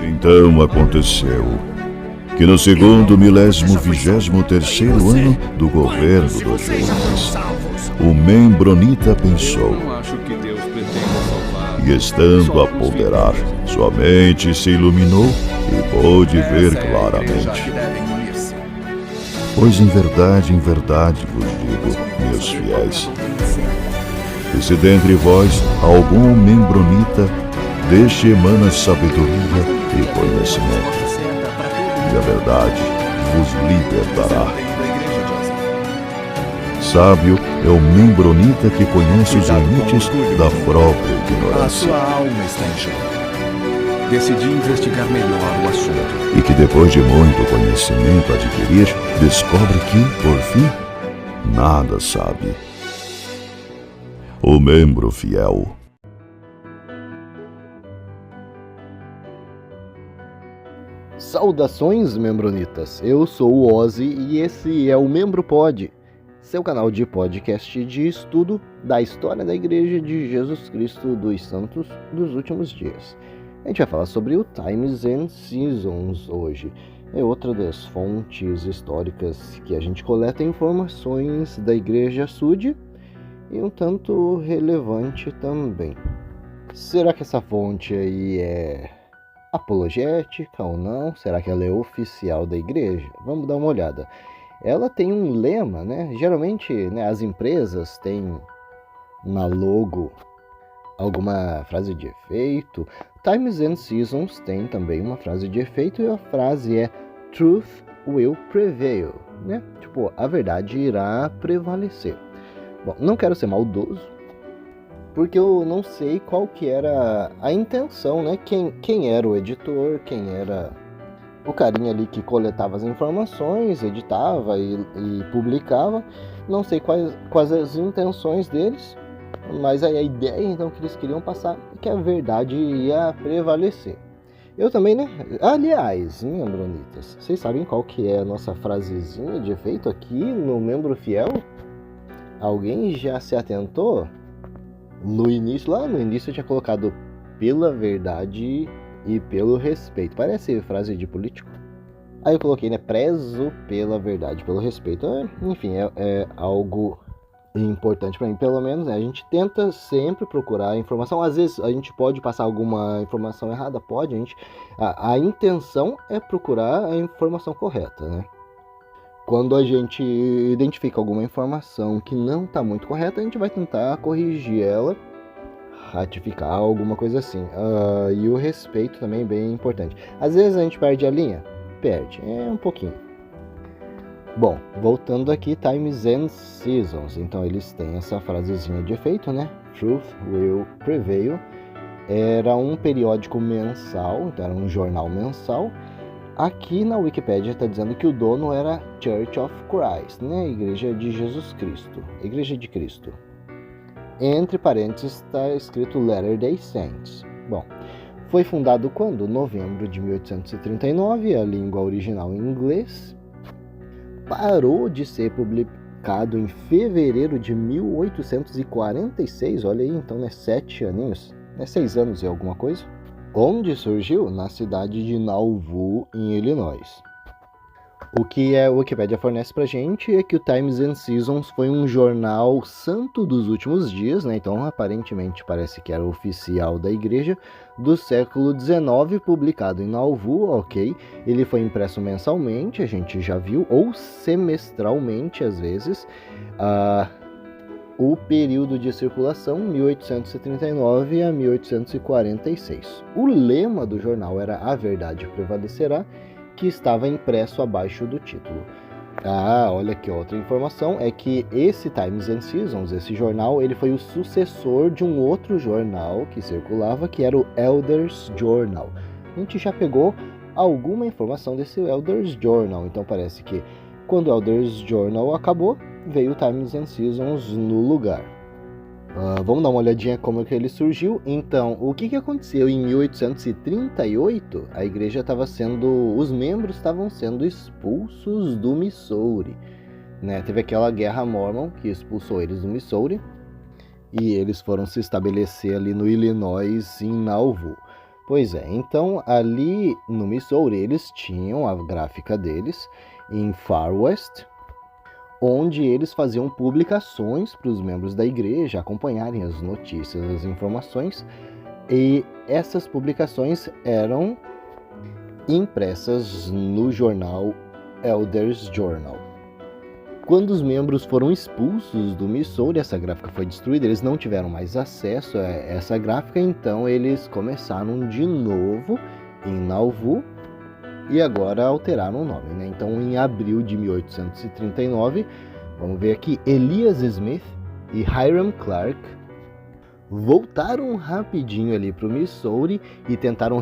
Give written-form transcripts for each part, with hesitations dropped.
Então aconteceu que no segundo 1023º ano do governo do Jonas, o Membronita pensou, e estando a ponderar, sua mente se iluminou e pôde ver claramente. Pois em verdade vos digo, meus fiéis, que se dentre vós algum membronita, deste emana sabedoria e conhecimento, e a verdade vos libertará. Sábio é o membronita que conhece os limites da própria ignorância. A sua alma está em jogo. Decidi investigar melhor o assunto. E que depois de muito conhecimento adquirir, descobre que, por fim, nada sabe. O membro fiel. Saudações, membronitas! Eu sou o Ozzy e esse é o Membro Pod, seu canal de podcast de estudo da história da Igreja de Jesus Cristo dos Santos dos Últimos Dias. A gente vai falar sobre o Times and Seasons hoje. É outra das fontes históricas que a gente coleta informações da Igreja Sud e um tanto relevante também. Será que essa fonte aí é apologética ou não? Será que ela é oficial da igreja? Vamos dar uma olhada. Ela tem um lema, né? Geralmente, né, as empresas têm na logo alguma frase de efeito. Times and Seasons tem também uma frase de efeito e a frase é Truth will prevail, né? Tipo, a verdade irá prevalecer. Bom, não quero ser maldoso, porque eu não sei qual que era a intenção, né? Quem era o editor, quem era o carinha ali que coletava as informações, editava e publicava. Não sei quais as intenções deles, mas aí a ideia então que eles queriam passar é que a verdade ia prevalecer. Eu também, né? Aliás, membronitas, vocês sabem qual que é a nossa frasezinha de efeito aqui no Membro Fiel? Alguém já se atentou? Lá no início eu tinha colocado pela verdade e pelo respeito. Parece frase de político. Aí eu coloquei, né? Prezo pela verdade, pelo respeito. Enfim, é algo importante para mim. Pelo menos, né? A gente tenta sempre procurar a informação. Às vezes a gente pode passar alguma informação errada, pode. A intenção é procurar a informação correta, né? Quando a gente identifica alguma informação que não está muito correta, a gente vai tentar corrigir ela, ratificar, alguma coisa assim. E o respeito também é bem importante. Às vezes a gente perde a linha? Perde, um pouquinho. Bom, voltando aqui, Times and Seasons. Então eles têm essa frasezinha de efeito, né? Truth will prevail. Era um periódico mensal, então era um jornal mensal. Aqui na Wikipédia está dizendo que o dono era Church of Christ, né? Igreja de Jesus Cristo, Igreja de Cristo. Entre parênteses está escrito Latter-day Saints. Bom, foi fundado quando? Novembro de 1839, a língua original em inglês. Parou de ser publicado em fevereiro de 1846, olha aí, então, né? 7 aninhos, né? 6 anos e alguma coisa. Onde surgiu? Na cidade de Nauvoo, em Illinois. O que a Wikipédia fornece pra gente é que o Times and Seasons foi um jornal santo dos últimos dias, né? Então aparentemente parece que era oficial da igreja, do século XIX, publicado em Nauvoo, ok? Ele foi impresso mensalmente, a gente já viu, ou semestralmente às vezes. O período de circulação, 1839 a 1846. O lema do jornal era A Verdade Prevalecerá, que estava impresso abaixo do título. Olha aqui, outra informação é que esse Times and Seasons, esse jornal, ele foi o sucessor de um outro jornal que circulava, que era o Elders Journal. A gente já pegou alguma informação desse Elders Journal, então parece que quando o Elders Journal acabou, veio o Times and Seasons no lugar. Vamos dar uma olhadinha como que ele surgiu. Então, o que aconteceu em 1838? A igreja os membros estavam sendo expulsos do Missouri, né? Teve aquela guerra Mormon que expulsou eles do Missouri e eles foram se estabelecer ali no Illinois, em Nauvoo. Pois é, então ali no Missouri eles tinham a gráfica deles em Far West, onde eles faziam publicações para os membros da igreja acompanharem as notícias, as informações, e essas publicações eram impressas no jornal Elders Journal. Quando os membros foram expulsos do Missouri, essa gráfica foi destruída, eles não tiveram mais acesso a essa gráfica, então eles começaram de novo em Nauvoo e agora alteraram o nome, né? Então, em abril de 1839, vamos ver aqui, Elias Smith e Hiram Clark voltaram rapidinho ali para o Missouri e tentaram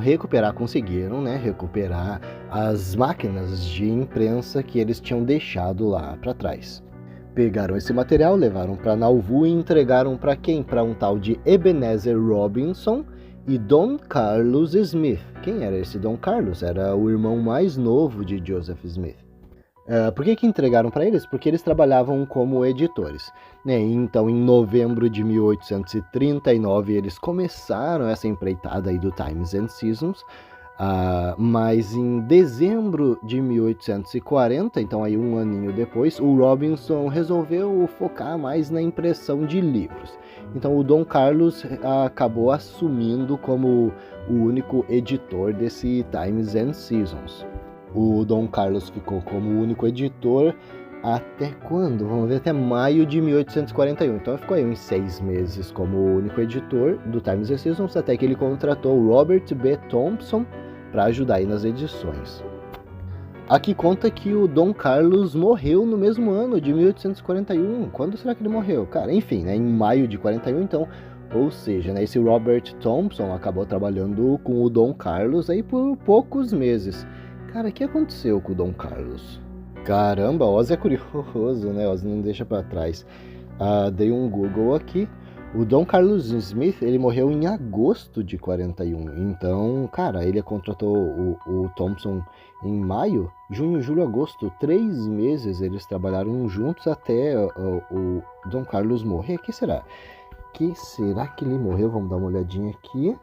conseguiram, né, recuperar as máquinas de imprensa que eles tinham deixado lá para trás. Pegaram esse material, levaram para Nauvoo e entregaram para quem? Para um tal de Ebenezer Robinson e Don Carlos Smith. Quem era esse Don Carlos? Era o irmão mais novo de Joseph Smith. Por que entregaram para eles? Porque eles trabalhavam como editores, né? Então, em novembro de 1839, eles começaram essa empreitada aí do Times and Seasons, mas em dezembro de 1840, então aí um aninho depois, o Robinson resolveu focar mais na impressão de livros. Então, o Dom Carlos acabou assumindo como o único editor desse Times and Seasons. O Dom Carlos ficou como o único editor até quando? Vamos ver, até maio de 1841. Então ficou aí uns 6 meses como o único editor do Times and Seasons, até que ele contratou o Robert B. Thompson para ajudar aí nas edições. Aqui conta que o Dom Carlos morreu no mesmo ano de 1841. Quando será que ele morreu? Cara, enfim, né, em maio de 41, então, ou seja, né, esse Robert Thompson acabou trabalhando com o Dom Carlos aí por poucos meses. Cara, o que aconteceu com o Dom Carlos? Caramba, Oz é curioso, né? Oz não deixa pra trás. Dei um Google aqui. O Dom Carlos Smith, ele morreu em agosto de 41. Então, cara, ele contratou o Thompson em maio, junho, julho, agosto. 3 meses eles trabalharam juntos até o Dom Carlos morrer. Que será? Que será que ele morreu? Vamos dar uma olhadinha aqui.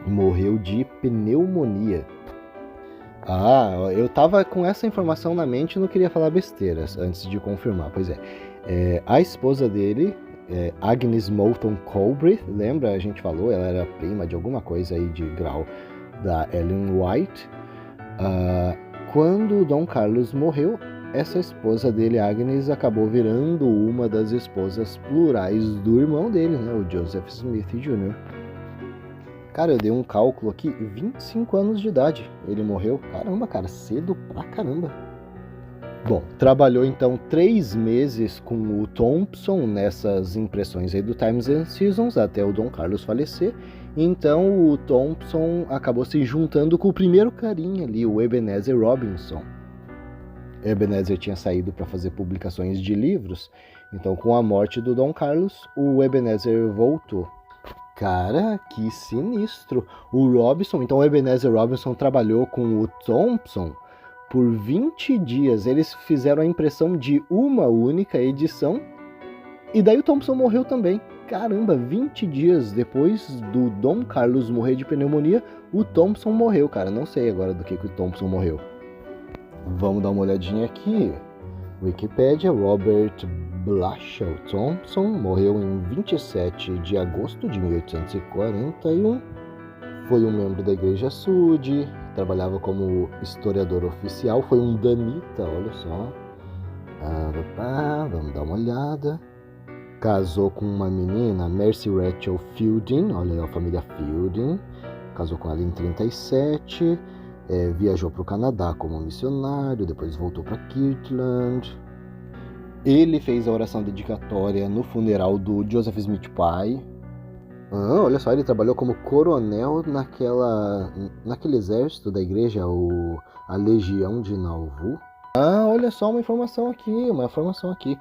Morreu de pneumonia. Eu tava com essa informação na mente e não queria falar besteiras antes de confirmar. Pois é, a esposa dele, Agnes Moulton Colbrith, lembra? A gente falou, ela era prima de alguma coisa aí de grau da Ellen White. Quando o Dom Carlos morreu, essa esposa dele, Agnes, acabou virando uma das esposas plurais do irmão dele, né, o Joseph Smith Jr. Cara, eu dei um cálculo aqui, 25 anos de idade ele morreu. Caramba, cara, cedo pra caramba. Bom, trabalhou então 3 meses com o Thompson nessas impressões aí do Times and Seasons até o Dom Carlos falecer. Então o Thompson acabou se juntando com o primeiro carinha ali, o Ebenezer Robinson. Ebenezer tinha saído para fazer publicações de livros, então com a morte do Dom Carlos, o Ebenezer voltou. Cara, que sinistro. O Ebenezer Robinson trabalhou com o Thompson por 20 dias. Eles fizeram a impressão de uma única edição e daí o Thompson morreu também. Caramba, 20 dias depois do Dom Carlos morrer de pneumonia, o Thompson morreu, cara. Não sei agora do que o Thompson morreu. Vamos dar uma olhadinha aqui. Wikipedia, Robert Blashill Thompson morreu em 27 de agosto de 1841. Foi um membro da Igreja Sud, trabalhava como historiador oficial, foi um danita, olha só. Vamos dar uma olhada. Casou com uma menina, Mercy Rachel Fielding, olha aí a família Fielding. Casou com ela em 37. Viajou para o Canadá como missionário, depois voltou para Kirtland. Ele fez a oração dedicatória no funeral do Joseph Smith pai. Olha só, ele trabalhou como coronel naquele exército da igreja, a Legião de Nauvoo. Olha só uma informação aqui.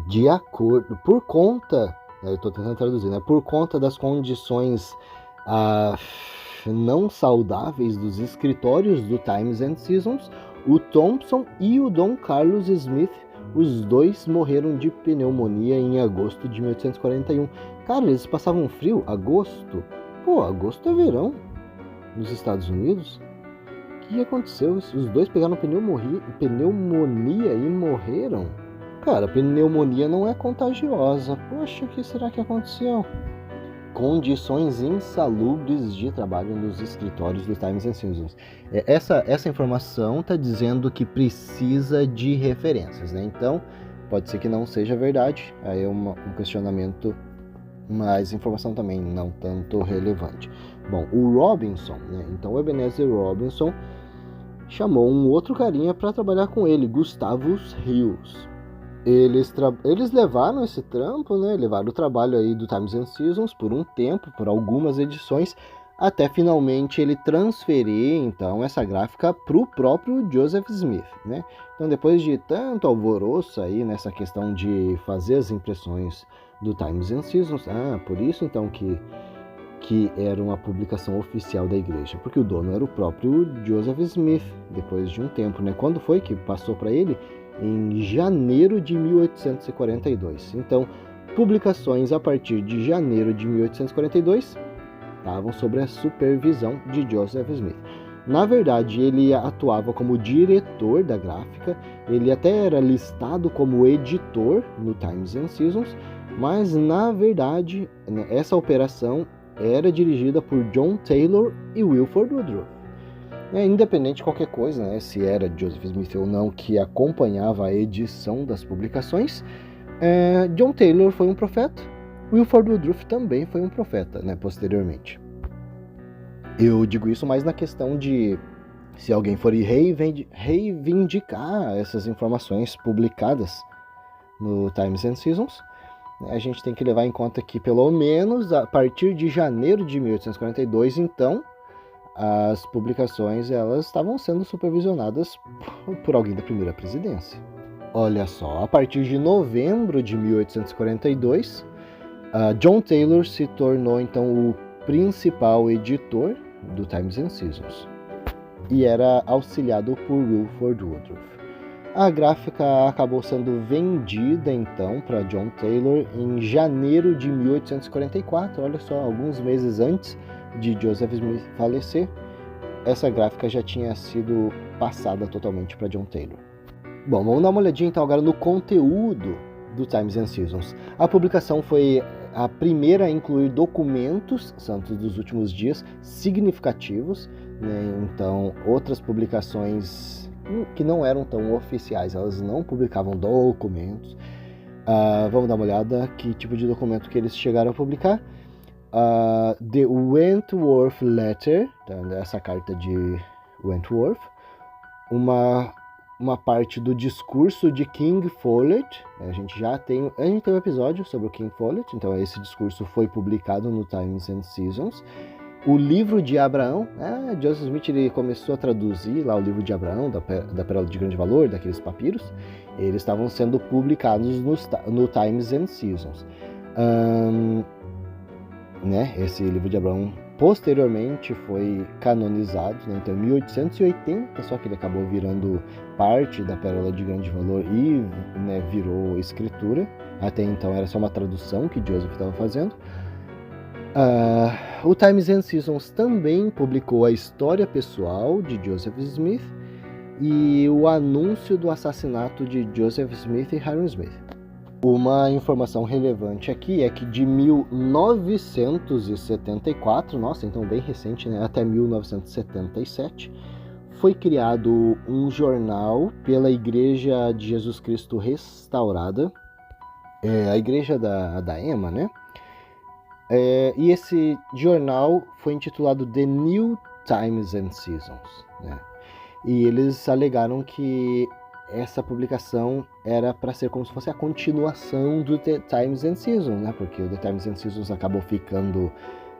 De acordo, por conta, eu estou tentando traduzir, né? Por conta das condições não saudáveis dos escritórios do Times and Seasons, o Thompson e o Dom Carlos Smith, os dois morreram de pneumonia em agosto de 1841. Cara, eles passavam frio, agosto, Pô, agosto é verão nos Estados Unidos. O que aconteceu? Os dois pegaram pneumonia e morreram? Cara, pneumonia não é contagiosa. Poxa, o que será que aconteceu? Condições insalubres de trabalho nos escritórios do Times and Seasons. Essa informação está dizendo que precisa de referências, né? Então, pode ser que não seja verdade. Aí é um questionamento, mas informação também não tanto relevante. Bom, o Robinson, né? Então, o Ebenezer Robinson chamou um outro carinha para trabalhar com ele, Gustavo Hills. Eles levaram esse trampo, né? Levaram o trabalho aí do Times and Seasons por um tempo, por algumas edições, até finalmente ele transferir então essa gráfica para o próprio Joseph Smith, né? Então, depois de tanto alvoroço aí nessa questão de fazer as impressões do Times and Seasons, por isso então que era uma publicação oficial da igreja, porque o dono era o próprio Joseph Smith, depois de um tempo, né? Quando foi que passou para ele? Em janeiro de 1842. Então, publicações a partir de janeiro de 1842 estavam sob a supervisão de Joseph Smith. Na verdade, ele atuava como diretor da gráfica, ele até era listado como editor no Times and Seasons, mas na verdade, essa operação era dirigida por John Taylor e Wilford Woodruff. Independente de qualquer coisa, né, se era Joseph Smith ou não que acompanhava a edição das publicações, John Taylor foi um profeta, Wilford Woodruff também foi um profeta, né, posteriormente. Eu digo isso mais na questão de se alguém for reivindicar essas informações publicadas no Times and Seasons, a gente tem que levar em conta que pelo menos a partir de janeiro de 1842, então, as publicações elas estavam sendo supervisionadas por alguém da primeira presidência. Olha só, a partir de novembro de 1842, John Taylor se tornou então o principal editor do Times and Seasons e era auxiliado por Wilford Woodruff. A gráfica acabou sendo vendida então para John Taylor em janeiro de 1844, olha só, alguns meses antes de Joseph Smith falecer, essa gráfica já tinha sido passada totalmente para John Taylor. Bom, vamos dar uma olhadinha então agora no conteúdo do Times and Seasons. A publicação foi a primeira a incluir documentos santos dos últimos dias significativos, né? Então, outras publicações que não eram tão oficiais, elas não publicavam documentos. Vamos dar uma olhada que tipo de documento que eles chegaram a publicar. The Wentworth Letter, essa carta de Wentworth, uma parte do discurso de King Follett. A gente tem um episódio sobre o King Follett, então esse discurso foi publicado no Times and Seasons. O livro de Abraão, Joseph Smith ele começou a traduzir lá o livro de Abraão, da Pérola de Grande Valor, daqueles papiros, eles estavam sendo publicados no Times and Seasons. Esse livro de Abraão posteriormente foi canonizado, né? Então em 1880, só que ele acabou virando parte da Pérola de Grande Valor e virou escritura. Até então era só uma tradução que Joseph estava fazendo. O Times and Seasons também publicou a história pessoal de Joseph Smith e o anúncio do assassinato de Joseph Smith e Hyrum Smith. Uma informação relevante aqui é que de 1974, nossa, então bem recente, né, até 1977, foi criado um jornal pela Igreja de Jesus Cristo Restaurada, a Igreja da EMA, né? E esse jornal foi intitulado The New Times and Seasons, né? E eles alegaram que essa publicação era para ser como se fosse a continuação do The Times and Seasons, né? Porque o The Times and Seasons acabou ficando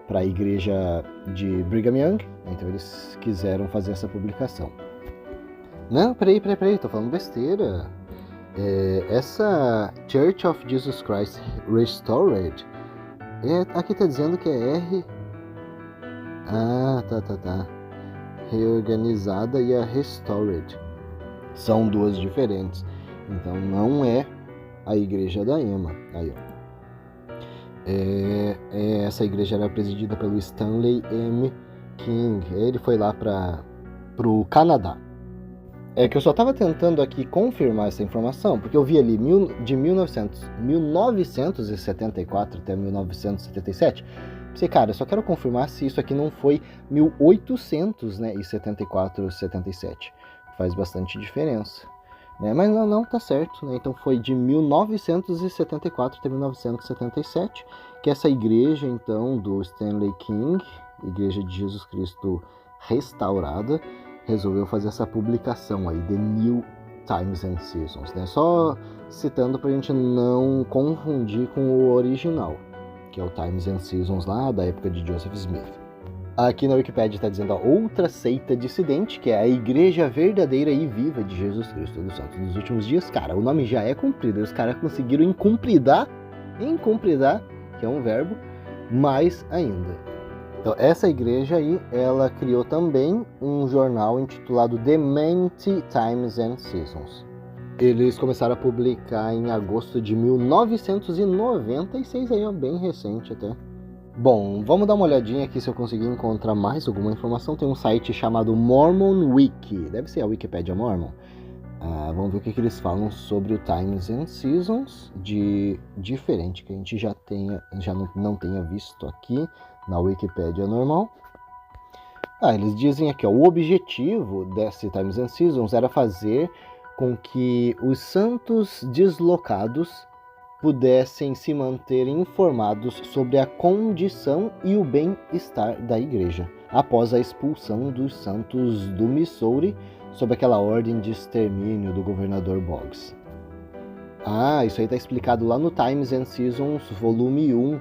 para a igreja de Brigham Young, então eles quiseram fazer essa publicação. Não, peraí, tô falando besteira. Essa Church of Jesus Christ Restored, aqui tá dizendo que é R... tá. Reorganizada e a Restored. São duas diferentes. Então não é a igreja da EMA. Aí, ó. Essa igreja era presidida pelo Stanley M. King. Ele foi lá para o Canadá. É que eu só estava tentando aqui confirmar essa informação, porque eu vi ali de 1974 até 1977. Pensei, cara, eu só quero confirmar se isso aqui não foi 1874 ou 77. Faz bastante diferença. Né? Mas não, tá certo. Né? Então foi de 1974 até 1977 que essa igreja, então, do Stanley King, Igreja de Jesus Cristo Restaurada, resolveu fazer essa publicação aí, The New Times and Seasons, né? Só citando pra gente não confundir com o original, que é o Times and Seasons lá da época de Joseph Smith. Aqui na Wikipedia está dizendo, ó, outra seita dissidente, que é a Igreja Verdadeira e Viva de Jesus Cristo dos Santos dos Últimos Dias. Cara, o nome já é cumprido, os caras conseguiram incumpridar, que é um verbo, mais ainda. Então, essa igreja aí, ela criou também um jornal intitulado The Many Times and Seasons. Eles começaram a publicar em agosto de 1996, aí, ó, bem recente até. Bom, vamos dar uma olhadinha aqui se eu conseguir encontrar mais alguma informação. Tem um site chamado Mormon Wiki, deve ser a Wikipédia Mormon. Vamos ver o que eles falam sobre o Times and Seasons, de diferente, que a gente já não tenha visto aqui na Wikipédia normal. Eles dizem aqui, ó, o objetivo desse Times and Seasons era fazer com que os santos deslocados pudessem se manter informados sobre a condição e o bem-estar da igreja, após a expulsão dos santos do Missouri sob aquela ordem de extermínio do governador Boggs. Isso aí está explicado lá no Times and Seasons, volume 1,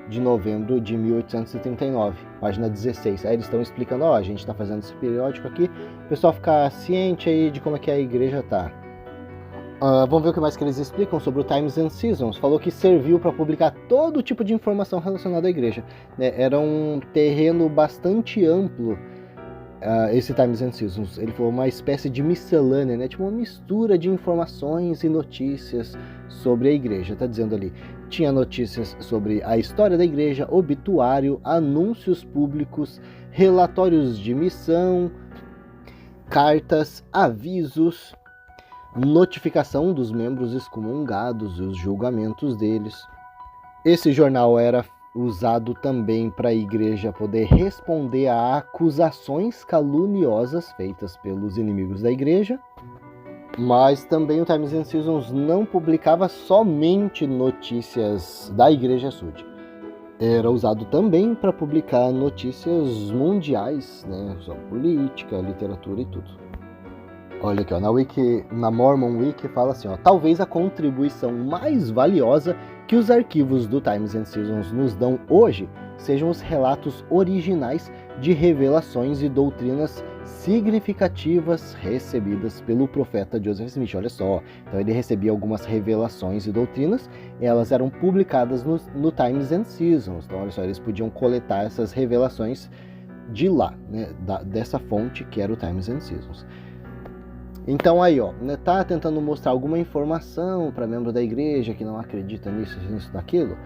de novembro de 1839, página 16. Aí eles estão explicando, a gente está fazendo esse periódico aqui, o pessoal ficar ciente aí de como é que a igreja está. Vamos ver o que mais que eles explicam sobre o Times and Seasons. Falou que serviu para publicar todo tipo de informação relacionada à igreja. Né? Era um terreno bastante amplo, esse Times and Seasons. Ele foi uma espécie de miscelânea, né? Tipo uma mistura de informações e notícias sobre a igreja. Está dizendo ali, tinha notícias sobre a história da igreja, obituário, anúncios públicos, relatórios de missão, cartas, avisos, notificação dos membros excomungados e os julgamentos deles. Esse jornal era usado também para a igreja poder responder a acusações caluniosas feitas pelos inimigos da igreja. Mas também o Times and Seasons não publicava somente notícias da Igreja Sud. Era usado também para publicar notícias mundiais, né, sobre política, literatura e tudo. Olha aqui, ó, na Mormon Wiki fala assim, ó, talvez a contribuição mais valiosa que os arquivos do Times and Seasons nos dão hoje sejam os relatos originais de revelações e doutrinas significativas recebidas pelo profeta Joseph Smith. Olha só, então ele recebia algumas revelações e doutrinas, e elas eram publicadas no Times and Seasons. Então olha só, eles podiam coletar essas revelações de lá, né, dessa fonte que era o Times and Seasons. Então aí, ó, né, tá tentando mostrar alguma informação para membro da igreja que não acredita nisso, daquilo,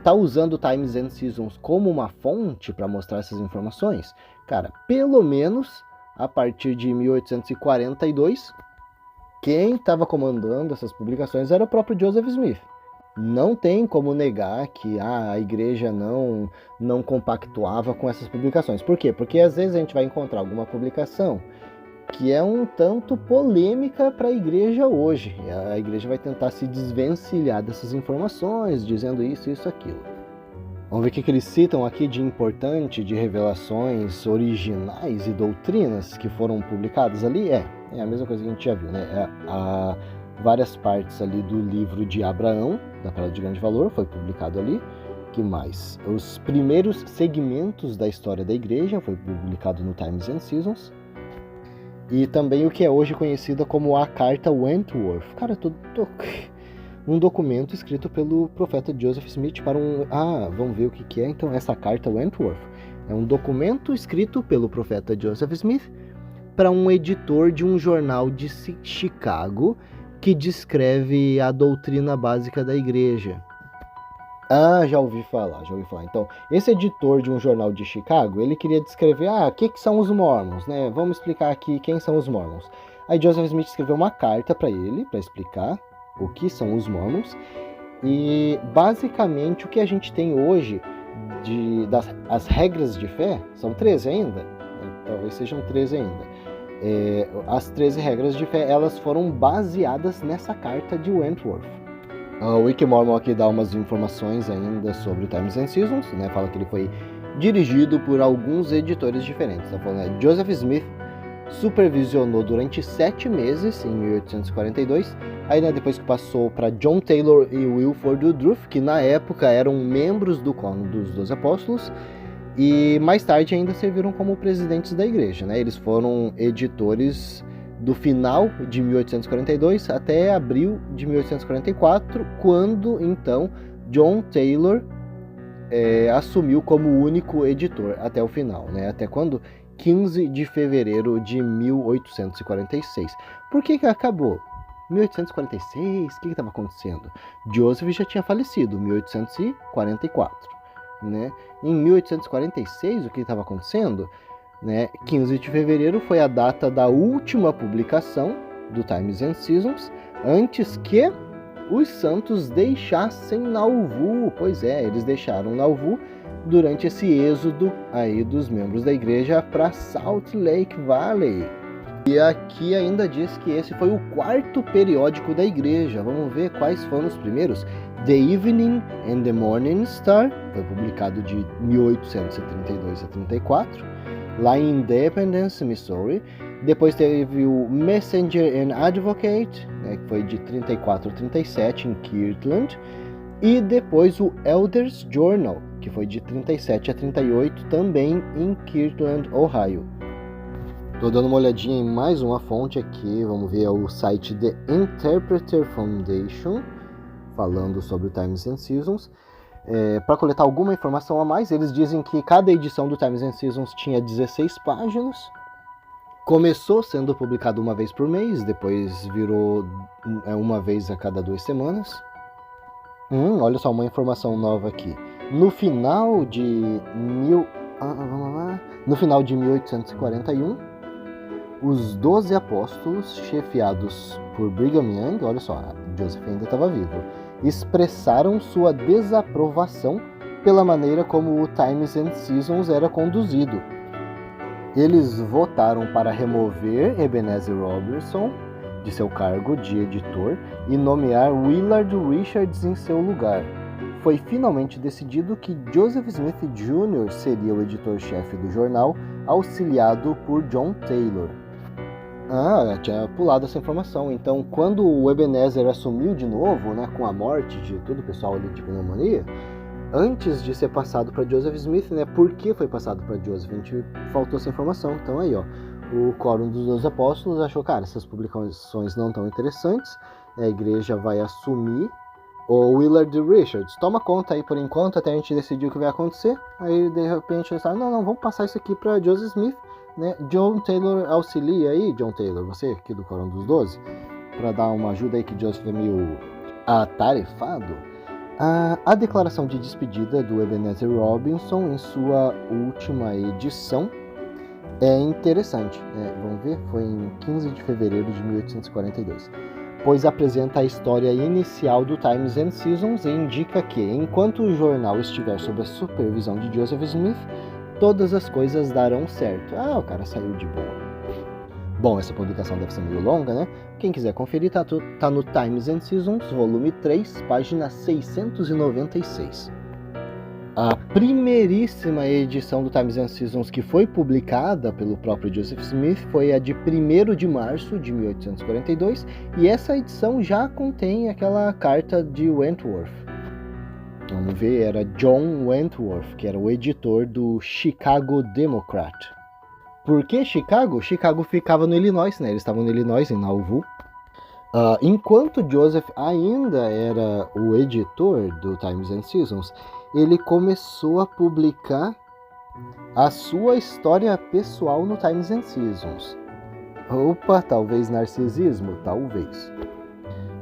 tá usando o Times and Seasons como uma fonte para mostrar essas informações? Cara, pelo menos a partir de 1842, quem estava comandando essas publicações era o próprio Joseph Smith. Não tem como negar que a igreja não compactuava com essas publicações. Por quê? Porque às vezes a gente vai encontrar alguma publicação que é um tanto polêmica para a igreja hoje. A igreja vai tentar se desvencilhar dessas informações, dizendo isso, aquilo. Vamos ver o que eles citam aqui de importante, de revelações originais e doutrinas que foram publicadas ali. É a mesma coisa que a gente já viu, né? Há várias partes ali do livro de Abraão, da Palavra de Grande Valor, foi publicado ali. Que mais? Os primeiros segmentos da história da igreja foi publicado no Times and Seasons. E também o que é hoje conhecida como a Carta Wentworth. Cara, um documento escrito pelo profeta Joseph Smith para vamos ver o que é então essa Carta Wentworth. É um documento escrito pelo profeta Joseph Smith para um editor de um jornal de Chicago que descreve a doutrina básica da igreja. Ah, já ouvi falar. Então, esse editor de um jornal de Chicago, ele queria descrever, o que são os Mormons, né? Vamos explicar aqui quem são os Mormons. Aí Joseph Smith escreveu uma carta para ele, para explicar o que são os Mormons. E, basicamente, o que a gente tem hoje as regras de fé, são 13 ainda, talvez sejam 13 ainda. As 13 regras de fé, elas foram baseadas nessa carta de Wentworth. O Wiki Mormon aqui dá umas informações ainda sobre o Times and Seasons, né? Fala que ele foi dirigido por alguns editores diferentes. Tá falando, né? Joseph Smith supervisionou durante 7 meses, em 1842, aí, né, depois que passou para John Taylor e Wilford Woodruff, que na época eram membros do Quórum dos 12 Apóstolos, e mais tarde ainda serviram como presidentes da igreja, né? Eles foram editores do final de 1842 até abril de 1844, quando então John Taylor assumiu como único editor até o final, né? Até quando? 15 de fevereiro de 1846. Por que acabou? 1846, o que estava acontecendo? Joseph já tinha falecido, 1844, né? Em 1846, o que estava acontecendo? Né? 15 de fevereiro foi a data da última publicação do Times and Seasons, antes que os santos deixassem Nauvoo. Pois é, eles deixaram Nauvoo durante esse êxodo aí dos membros da igreja para Salt Lake Valley. E aqui ainda diz que esse foi o 4º periódico da igreja. Vamos ver quais foram os primeiros. The Evening and the Morning Star, foi publicado de 1832 a 34, lá em Independence, Missouri. Depois teve o Messenger and Advocate, né, que foi de 34 a 37 em Kirtland. E depois o Elders Journal, que foi de 37 a 38, também em Kirtland, Ohio. Estou dando uma olhadinha em mais uma fonte aqui, vamos ver o site The Interpreter Foundation, falando sobre o Times and Seasons. Para coletar alguma informação a mais, eles dizem que cada edição do Times and Seasons tinha 16 páginas. Começou sendo publicado uma vez por mês, depois virou uma vez a cada 2 semanas. Olha só uma informação nova aqui. No final de 1841, os 12 apóstolos, chefiados por Brigham Young, olha só, Joseph ainda estava vivo, expressaram sua desaprovação pela maneira como o Times and Seasons era conduzido. Eles votaram para remover Ebenezer Robertson de seu cargo de editor e nomear Willard Richards em seu lugar. Foi finalmente decidido que Joseph Smith Jr. seria o editor-chefe do jornal, auxiliado por John Taylor. Eu tinha pulado essa informação. Então, quando o Ebenezer assumiu de novo, né, com a morte de todo o pessoal ali de pneumonia, antes de ser passado para Joseph Smith, né, por que foi passado para Joseph? A gente faltou essa informação. Então aí, o Quórum dos 12 Apóstolos achou, essas publicações não tão interessantes, a igreja vai assumir o Willard Richards. Toma conta aí por enquanto, até a gente decidir o que vai acontecer. Aí, de repente, eles falam, não, vamos passar isso aqui para Joseph Smith, né? John Taylor auxilia aí, John Taylor, você aqui do Quórum dos 12, para dar uma ajuda aí que Joseph é meio atarefado. A declaração de despedida do Ebenezer Robinson em sua última edição é interessante, né? Vamos ver, foi em 15 de fevereiro de 1842, pois apresenta a história inicial do Times and Seasons e indica que, enquanto o jornal estiver sob a supervisão de Joseph Smith, todas as coisas darão certo. O cara saiu de boa. Bom, essa publicação deve ser meio longa, né? Quem quiser conferir, tá no Times and Seasons, volume 3, página 696. A primeiríssima edição do Times and Seasons que foi publicada pelo próprio Joseph Smith foi a de 1º de março de 1842, e essa edição já contém aquela carta de Wentworth. Vamos ver, era John Wentworth, que era o editor do Chicago Democrat. Por que Chicago? Chicago ficava no Illinois, né? Eles estavam no Illinois, em Nauvoo. Enquanto Joseph ainda era o editor do Times and Seasons, ele começou a publicar a sua história pessoal no Times and Seasons. Opa, talvez narcisismo? Talvez.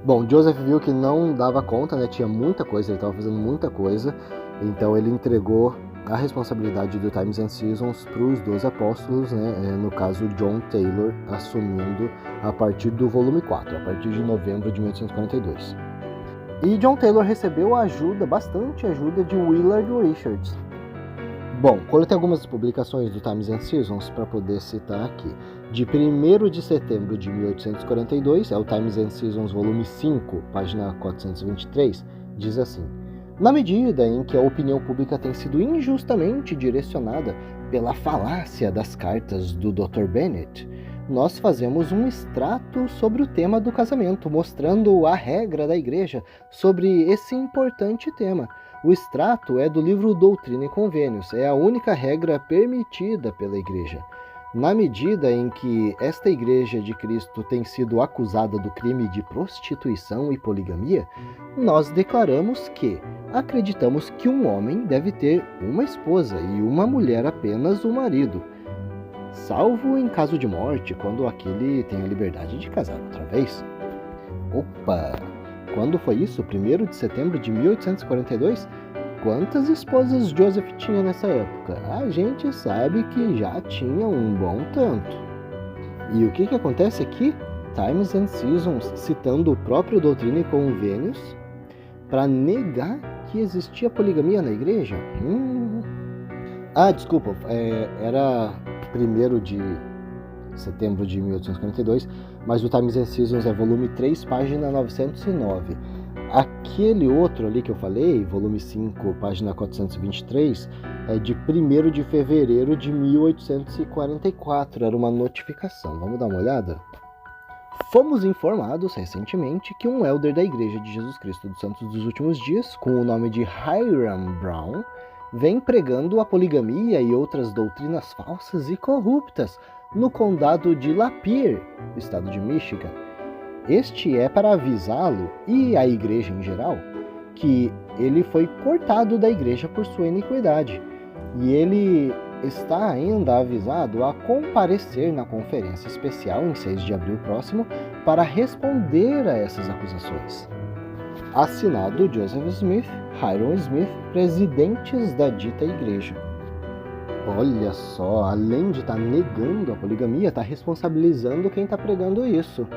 Bom, Joseph viu que não dava conta, né? Tinha muita coisa, ele estava fazendo muita coisa, então ele entregou a responsabilidade do Times and Seasons para os 12 apóstolos, né? No caso, John Taylor assumindo a partir do volume 4, a partir de novembro de 1842. E John Taylor recebeu bastante ajuda de Willard Richards. Bom, coletei algumas publicações do Times and Seasons para poder citar aqui. De 1º de setembro de 1842, é o Times and Seasons volume 5, página 423, diz assim: na medida em que a opinião pública tem sido injustamente direcionada pela falácia das cartas do Dr. Bennett, nós fazemos um extrato sobre o tema do casamento, mostrando a regra da Igreja sobre esse importante tema. O extrato é do livro Doutrina e Convênios, é a única regra permitida pela Igreja. Na medida em que esta Igreja de Cristo tem sido acusada do crime de prostituição e poligamia, nós declaramos que acreditamos que um homem deve ter uma esposa e uma mulher apenas o marido, salvo em caso de morte, quando aquele tem a liberdade de casar outra vez. Opa! Quando foi isso? 1º de setembro de 1842? Quantas esposas Joseph tinha nessa época? A gente sabe que já tinha um bom tanto. E o que acontece aqui? Times and Seasons citando o próprio Doutrina e Convênios para negar que existia poligamia na igreja? Desculpa, era 1º de setembro de 1842, mas o Times and Seasons é volume 3, página 909. Aquele outro ali que eu falei, volume 5, página 423, é de 1º de fevereiro de 1844, era uma notificação. Vamos dar uma olhada? Fomos informados recentemente que um elder da Igreja de Jesus Cristo dos Santos dos Últimos Dias, com o nome de Hiram Brown, vem pregando a poligamia e outras doutrinas falsas e corruptas no condado de Lapeer, estado de Michigan. Este é para avisá-lo, e a igreja em geral, que ele foi cortado da igreja por sua iniquidade, e ele está ainda avisado a comparecer na conferência especial em 6 de abril próximo para responder a essas acusações. Assinado Joseph Smith, Hiram Smith, presidentes da dita igreja. Olha só, além de estar negando a poligamia, está responsabilizando quem está pregando isso.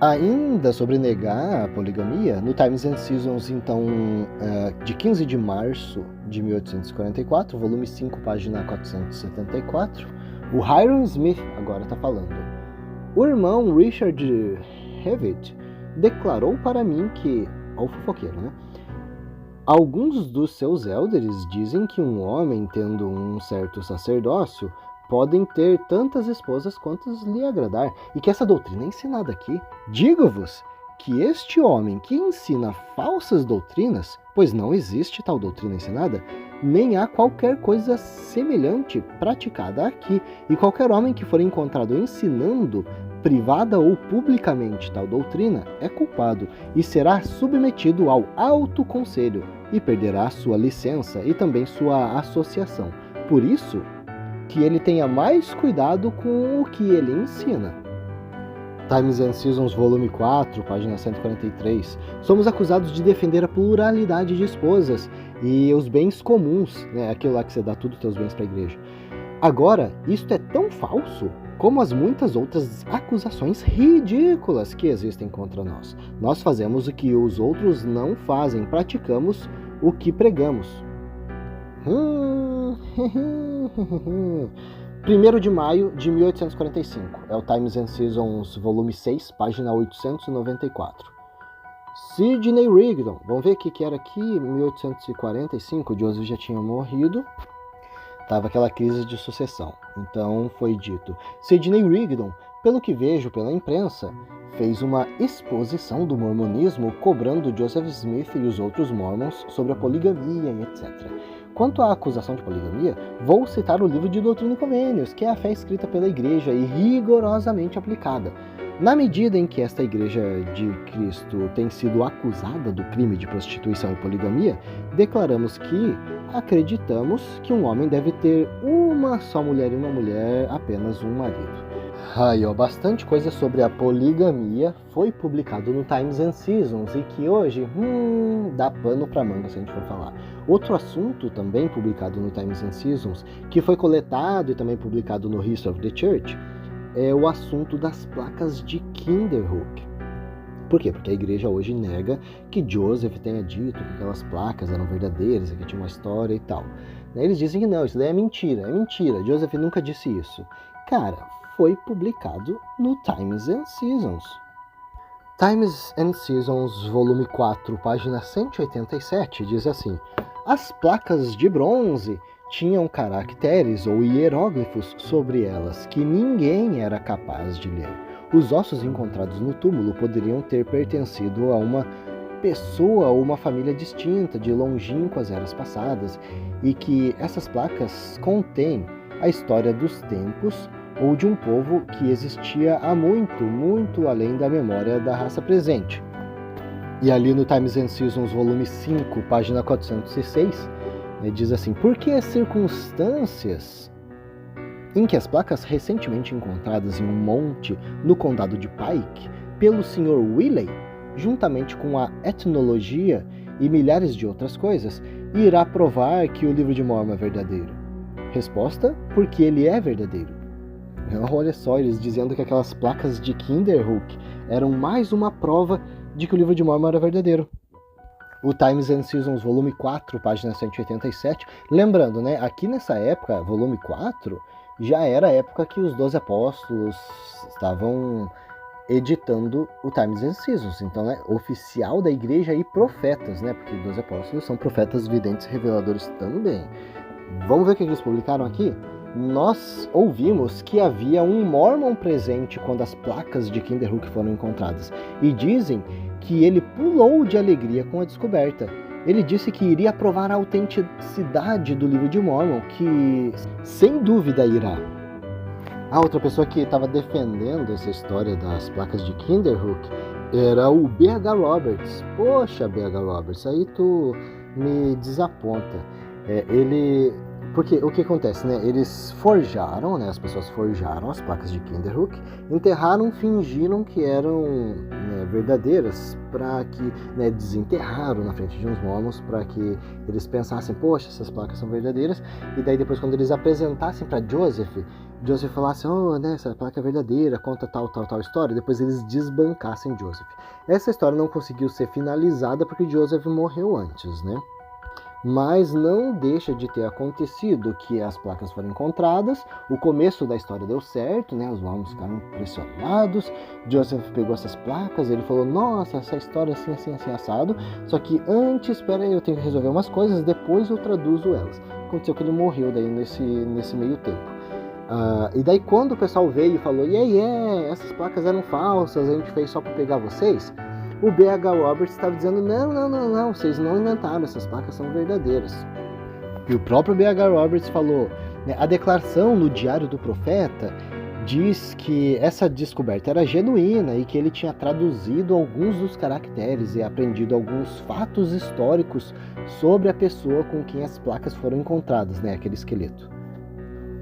Ainda sobre negar a poligamia, no Times and Seasons, então, de 15 de março de 1844, volume 5, página 474, o Hiram Smith agora está falando. O irmão Richard Hewitt declarou para mim que, ao fofoqueiro, né? Alguns dos seus élderes dizem que um homem, tendo um certo sacerdócio, podem ter tantas esposas quantas lhe agradar, e que essa doutrina é ensinada aqui. Digo-vos que este homem que ensina falsas doutrinas, pois não existe tal doutrina ensinada, nem há qualquer coisa semelhante praticada aqui, e qualquer homem que for encontrado ensinando privada ou publicamente tal doutrina é culpado e será submetido ao alto conselho e perderá sua licença e também sua associação. Por isso, que ele tenha mais cuidado com o que ele ensina. Times and Seasons, volume 4, página 143. Somos acusados de defender a pluralidade de esposas e os bens comuns, né? Aquilo lá que você dá tudo os teus bens para a igreja. Agora, isto é tão falso como as muitas outras acusações ridículas que existem contra nós. Nós fazemos o que os outros não fazem, praticamos o que pregamos. 1º de maio de 1845, é o Times and Seasons, volume 6, página 894. Sidney Rigdon, vamos ver o que era aqui, 1845, Joseph já tinha morrido, estava aquela crise de sucessão, então foi dito, Sidney Rigdon, pelo que vejo pela imprensa, fez uma exposição do mormonismo cobrando Joseph Smith e os outros mormons sobre a poligamia e etc. Quanto à acusação de poligamia, vou citar o livro de Doutrina e Convênios, que é a fé escrita pela igreja e rigorosamente aplicada. Na medida em que esta igreja de Cristo tem sido acusada do crime de prostituição e poligamia, declaramos que acreditamos que um homem deve ter uma só mulher e uma mulher apenas um marido. Aí, ó, bastante coisa sobre a poligamia foi publicado no Times and Seasons e que hoje, dá pano pra manga se a gente for falar. Outro assunto também publicado no Times and Seasons, que foi coletado e também publicado no History of the Church, é o assunto das placas de Kinderhook. Por quê? Porque a igreja hoje nega que Joseph tenha dito que aquelas placas eram verdadeiras, que tinha uma história e tal. Eles dizem que não, isso daí é mentira, Joseph nunca disse isso. Cara, foi publicado no Times and Seasons. Times and Seasons, volume 4, página 187, diz assim: as placas de bronze tinham caracteres ou hieróglifos sobre elas que ninguém era capaz de ler. Os ossos encontrados no túmulo poderiam ter pertencido a uma pessoa ou uma família distinta de longínquas eras passadas, e que essas placas contêm a história dos tempos ou de um povo que existia há muito, muito além da memória da raça presente. E ali no Times and Seasons, volume 5, página 406, diz assim: porque as circunstâncias em que as placas recentemente encontradas em um monte no condado de Pike pelo Sr. Willey, juntamente com a etnologia e milhares de outras coisas, irá provar que o livro de Mormon é verdadeiro? Resposta: porque ele é verdadeiro. Olha só, eles dizendo que aquelas placas de Kinderhook eram mais uma prova de que o livro de Mormon era verdadeiro. O Times and Seasons, volume 4, página 187. Lembrando, né, aqui nessa época, volume 4, já era a época que os 12 apóstolos estavam editando o Times and Seasons. Então, oficial da igreja e profetas, né, porque os 12 apóstolos são profetas, videntes e reveladores também. Vamos ver o que eles publicaram aqui? Nós ouvimos que havia um Mormon presente quando as placas de Kinderhook foram encontradas, e dizem que ele pulou de alegria com a descoberta. Ele disse que iria provar a autenticidade do livro de Mormon, que sem dúvida irá. A outra pessoa que estava defendendo essa história das placas de Kinderhook era o B.H. Roberts. Poxa, B.H. Roberts, aí tu me desaponta. Porque o que acontece, né? Eles forjaram, né? As pessoas forjaram as placas de Kinderhook, enterraram, fingiram que eram, né, verdadeiras, para que, né, desenterraram na frente de uns mormons para que eles pensassem: poxa, essas placas são verdadeiras. E daí depois, quando eles apresentassem para Joseph falasse: oh, né, essa placa é verdadeira, conta tal história. Depois eles desbancassem Joseph. Essa história não conseguiu ser finalizada porque Joseph morreu antes, né? Mas não deixa de ter acontecido que as placas foram encontradas, o começo da história deu certo, né? Os mormons ficaram impressionados, Joseph pegou essas placas, ele falou: nossa, essa história assim, assado, só que antes, espera aí, eu tenho que resolver umas coisas, depois eu traduzo elas. Aconteceu que ele morreu daí nesse meio tempo. E daí quando o pessoal veio e falou: essas placas eram falsas, a gente fez só para pegar vocês, o B.H. Roberts estava dizendo: não, vocês não inventaram, essas placas são verdadeiras. E o próprio B.H. Roberts falou, né, a declaração no Diário do Profeta diz que essa descoberta era genuína e que ele tinha traduzido alguns dos caracteres e aprendido alguns fatos históricos sobre a pessoa com quem as placas foram encontradas, né, aquele esqueleto.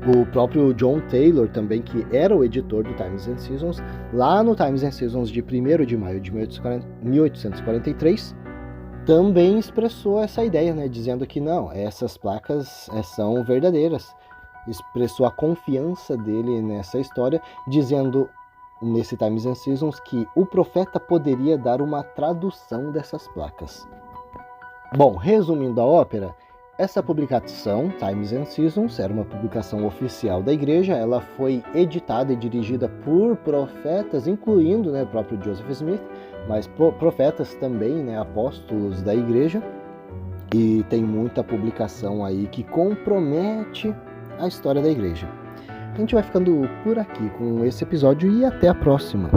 O próprio John Taylor também, que era o editor do Times and Seasons, lá no Times and Seasons de 1º de maio de 1843, também expressou essa ideia, né, dizendo que não, essas placas são verdadeiras. Expressou a confiança dele nessa história, dizendo nesse Times and Seasons que o profeta poderia dar uma tradução dessas placas. Bom, resumindo a ópera, essa publicação, Times and Seasons, era uma publicação oficial da igreja. Ela foi editada e dirigida por profetas, incluindo, né, o próprio Joseph Smith, mas profetas também, né, apóstolos da igreja. E tem muita publicação aí que compromete a história da igreja. A gente vai ficando por aqui com esse episódio e até a próxima.